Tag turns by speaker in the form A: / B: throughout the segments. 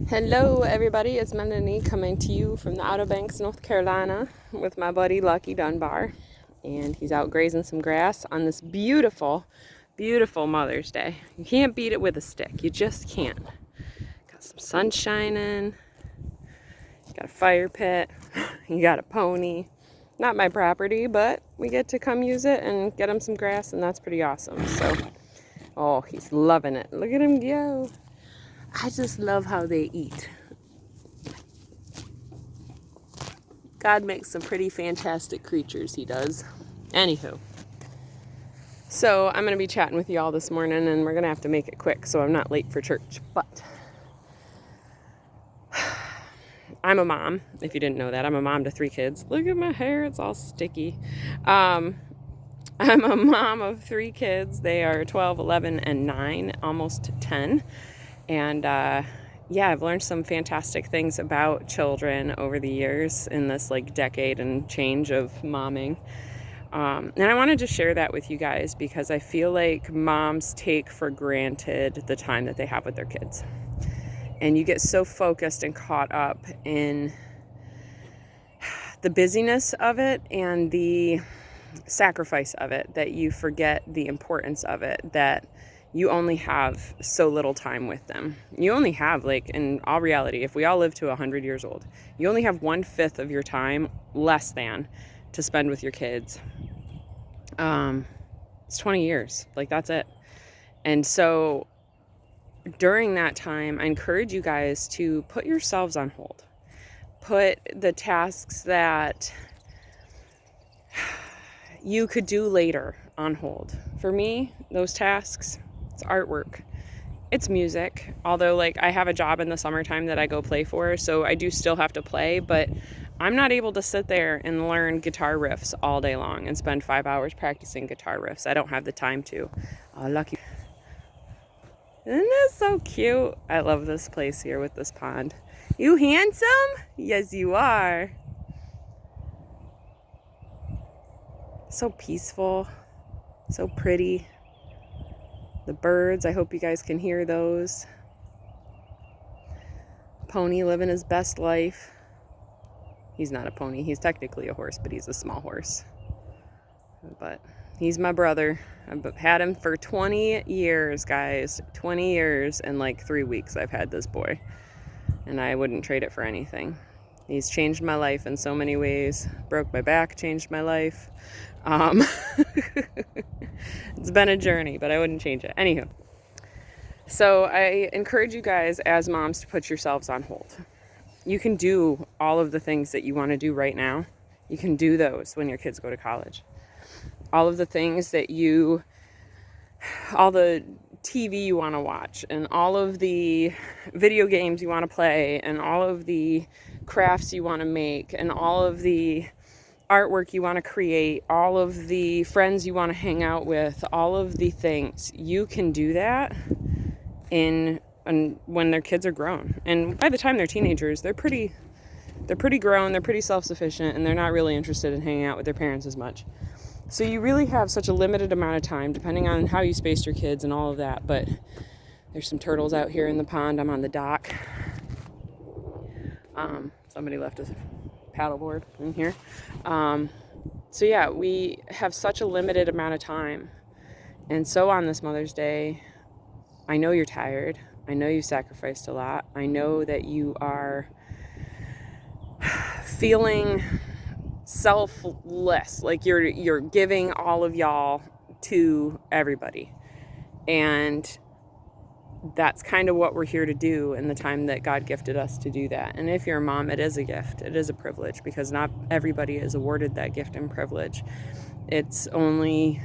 A: Hello everybody, it's Melanie coming to you from the Outer Banks, North Carolina with my buddy Lucky Dunbar, and he's out grazing some grass on this beautiful, beautiful Mother's Day. You can't beat it with a stick, you just can't. Got some sun shining, you got a fire pit, you got a pony. Not my property, but we get to come use it and get him some grass, and that's pretty awesome. So, oh, he's loving it. Look at him go. I just love how they eat. God makes some pretty fantastic creatures, he does. Anywho. So I'm going to be chatting with you all this morning, and we're going to have to make it quick so I'm not late for church. But I'm a mom, if you didn't know that. I'm a mom to 3 kids. Look at my hair, it's all sticky. I'm a mom of 3 kids. They are 12, 11, and 9, almost 10. And I've learned some fantastic things about children over the years in this decade and change of momming. And I wanted to share that with you guys because I feel like moms take for granted the time that they have with their kids. And you get so focused and caught up in the busyness of it and the sacrifice of it that you forget the importance of it, that you only have so little time with them. You only have, in all reality, if we all live to 100 years old, you only have 1/5 of your time, less than, to spend with your kids. It's 20 years. That's it. And so during that time, I encourage you guys to put yourselves on hold. Put the tasks that you could do later on hold. For me, those tasks, it's artwork, it's music, although I have a job in the summertime that I go play for, so I do still have to play, but I'm not able to sit there and learn guitar riffs all day long and spend 5 hours practicing guitar riffs. I don't have the time to. Oh, lucky. Isn't this so cute? I love this place here with this pond. You handsome? Yes, you are. So peaceful, so pretty. The birds, I hope you guys can hear those. Pony living his best life. He's not a pony, he's technically a horse, but he's a small horse. But he's my brother. I've had him for 20 years, guys. 20 years and 3 weeks I've had this boy. And I wouldn't trade it for anything. He's changed my life in so many ways. Broke my back, changed my life. It's been a journey, but I wouldn't change it. Anywho, so I encourage you guys as moms to put yourselves on hold. You can do all of the things that you want to do right now. You can do those when your kids go to college. All of the things that all the TV you want to watch, and all of the video games you want to play, and all of the crafts you want to make, and all of the artwork you want to create, all of the friends you want to hang out with, all of the things. You can do that when their kids are grown. And by the time they're teenagers, they're pretty grown, they're pretty self-sufficient, and they're not really interested in hanging out with their parents as much. So you really have such a limited amount of time, depending on how you spaced your kids and all of that. But there's some turtles out here in the pond. I'm on the dock. Somebody left a paddleboard in here. We have such a limited amount of time. And so on this Mother's Day, I know you're tired. I know you sacrificed a lot. I know that you are feeling selfless, you're giving all of y'all to everybody, and that's kind of what we're here to do in the time that God gifted us to do that. And if you're a mom, it is a gift, it is a privilege, because not everybody is awarded that gift and privilege. It's only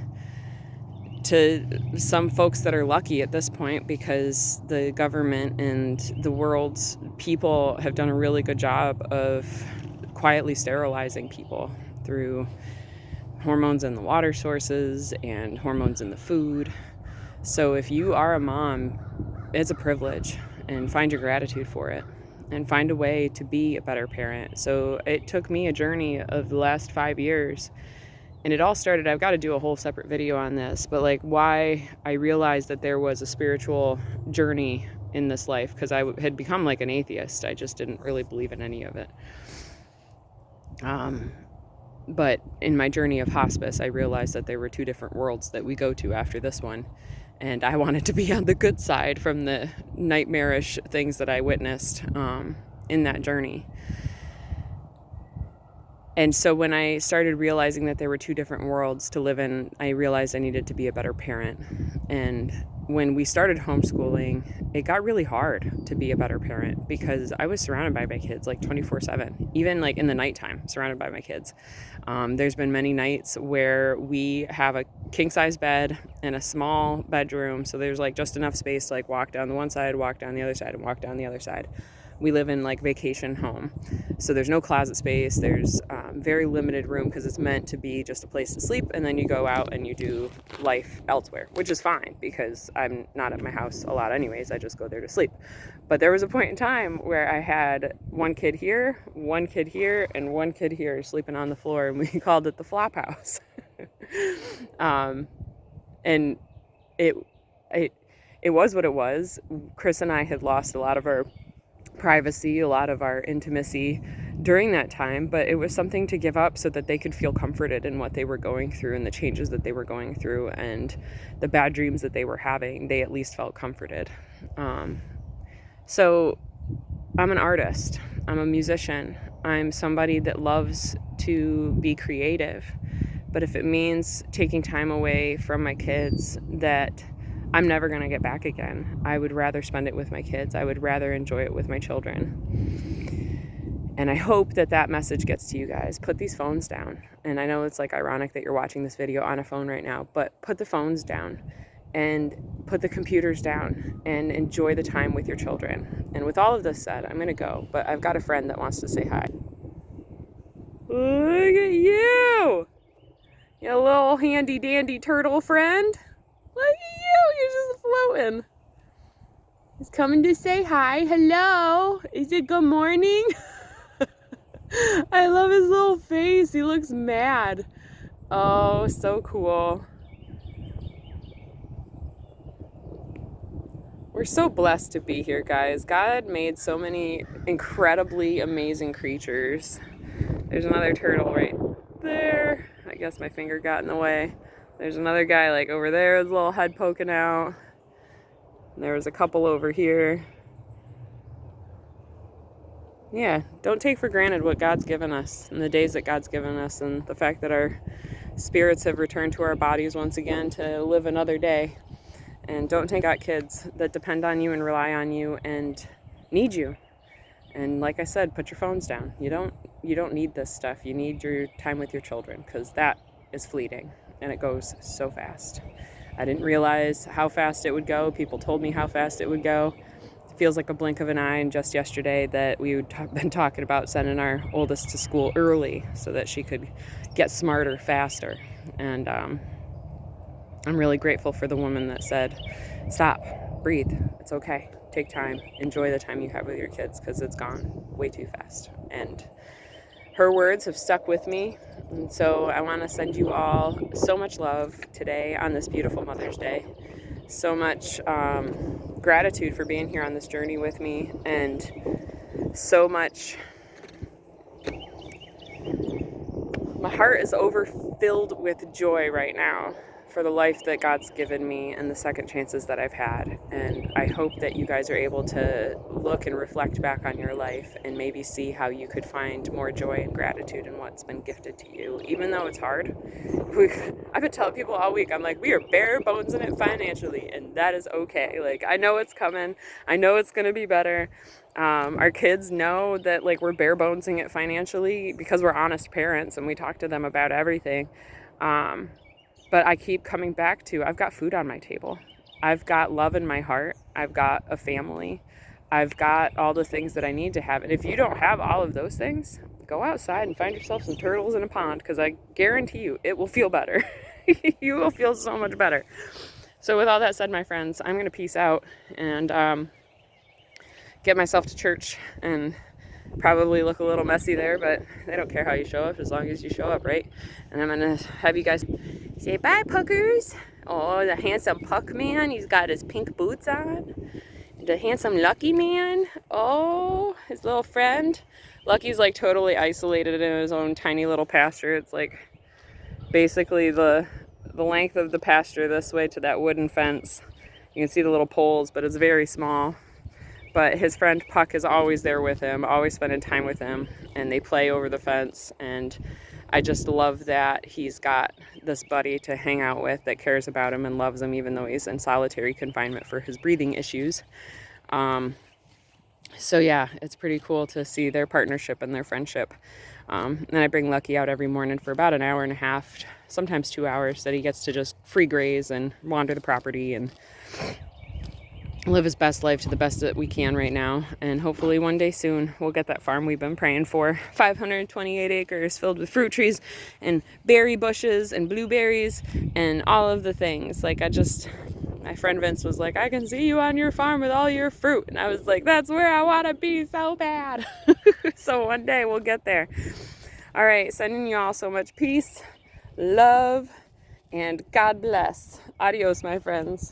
A: to some folks that are lucky at this point, because the government and the world's people have done a really good job of quietly sterilizing people through hormones in the water sources and hormones in the food. So if you are a mom, it's a privilege, and find your gratitude for it and find a way to be a better parent. So it took me a journey of the last 5 years, and it all started, I've got to do a whole separate video on this, but why I realized that there was a spiritual journey in this life, because I had become like an atheist. I just didn't really believe in any of it. But in my journey of hospice, I realized that there were two different worlds that we go to after this one. And I wanted to be on the good side from the nightmarish things that I witnessed in that journey. And so when I started realizing that there were two different worlds to live in, I realized I needed to be a better parent. And when we started homeschooling, it got really hard to be a better parent because I was surrounded by my kids like 24/7, even like in the nighttime, surrounded by my kids. There's been many nights where we have a king size bed and a small bedroom. So there's like just enough space to like walk down the one side, walk down the other side, and walk down the other side. We live in like vacation home. So there's no closet space. There's very limited room because it's meant to be just a place to sleep. And then you go out and you do life elsewhere, which is fine because I'm not at my house a lot anyways. I just go there to sleep. But there was a point in time where I had one kid here, and one kid here sleeping on the floor. And we called it the flop house. And it was what it was. Chris and I had lost a lot of our privacy, a lot of our intimacy during that time, but it was something to give up so that they could feel comforted in what they were going through and the changes that they were going through and the bad dreams that they were having. They at least felt comforted. So I'm an artist. I'm a musician. I'm somebody that loves to be creative. But if it means taking time away from my kids that I'm never going to get back again, I would rather spend it with my kids. I would rather enjoy it with my children. And I hope that that message gets to you guys. Put these phones down. And I know it's like ironic that you're watching this video on a phone right now, but put the phones down and put the computers down and enjoy the time with your children. And with all of this said, I'm going to go, but I've got a friend that wants to say hi. Look at you! You little handy dandy turtle friend. Look at you, you're just floating. He's coming to say hi. Hello. Is it good morning? I love his little face. He looks mad. Oh, so cool. We're so blessed to be here, guys. God made so many incredibly amazing creatures. There's another turtle right there. I guess my finger got in the way. There's another guy like over there, his little head poking out. And there was a couple over here. Yeah, don't take for granted what God's given us and the days that God's given us and the fact that our spirits have returned to our bodies once again to live another day. And don't take out kids that depend on you and rely on you and need you. And like I said, put your phones down. You don't need this stuff. You need your time with your children because that is fleeting. And it goes so fast. I didn't realize how fast it would go. People told me how fast it would go. It feels like a blink of an eye. And just yesterday that we had been talking about sending our oldest to school early so that she could get smarter faster. And I'm really grateful for the woman that said, stop, breathe, it's okay. Take time, enjoy the time you have with your kids because it's gone way too fast. And her words have stuck with me. And so I want to send you all so much love today on this beautiful Mother's Day. So much gratitude for being here on this journey with me. And so much, my heart is overfilled with joy right now for the life that God's given me and the second chances that I've had. And I hope that you guys are able to look and reflect back on your life and maybe see how you could find more joy and gratitude in what's been gifted to you, even though it's hard. I've been telling people all week, I'm like, we are bare bones in it financially, and that is okay. Like, I know it's coming. I know it's going to be better. Our kids know that like we're bare bonesing it financially because we're honest parents and we talk to them about everything. But I keep coming back to, I've got food on my table. I've got love in my heart. I've got a family. I've got all the things that I need to have. And if you don't have all of those things, go outside and find yourself some turtles in a pond because I guarantee you it will feel better. You will feel so much better. So with all that said, my friends, I'm going to peace out and get myself to church and probably look a little messy there, but they don't care how you show up as long as you show up, right? And I'm going to have you guys say bye, Puckers. Oh, the handsome Puck man. He's got his pink boots on. The handsome Lucky man. Oh, his little friend. Lucky's like totally isolated in his own tiny little pasture. It's like basically the length of the pasture this way to that wooden fence. You can see the little poles, but it's very small. But his friend Puck is always there with him, always spending time with him, and they play over the fence. And I just love that he's got this buddy to hang out with that cares about him and loves him, even though he's in solitary confinement for his breathing issues. So yeah, it's pretty cool to see their partnership and their friendship. And I bring Lucky out every morning for about an hour and a half, sometimes 2 hours, that he gets to just free graze and wander the property and live his best life to the best that we can right now. And hopefully one day soon we'll get that farm we've been praying for. 528 acres filled with fruit trees and berry bushes and blueberries and all of the things. Like my friend Vince was like, I can see you on your farm with all your fruit. And I was like, that's where I want to be so bad. So one day we'll get there. All right, sending you all so much peace, love, and God bless. Adios, my friends.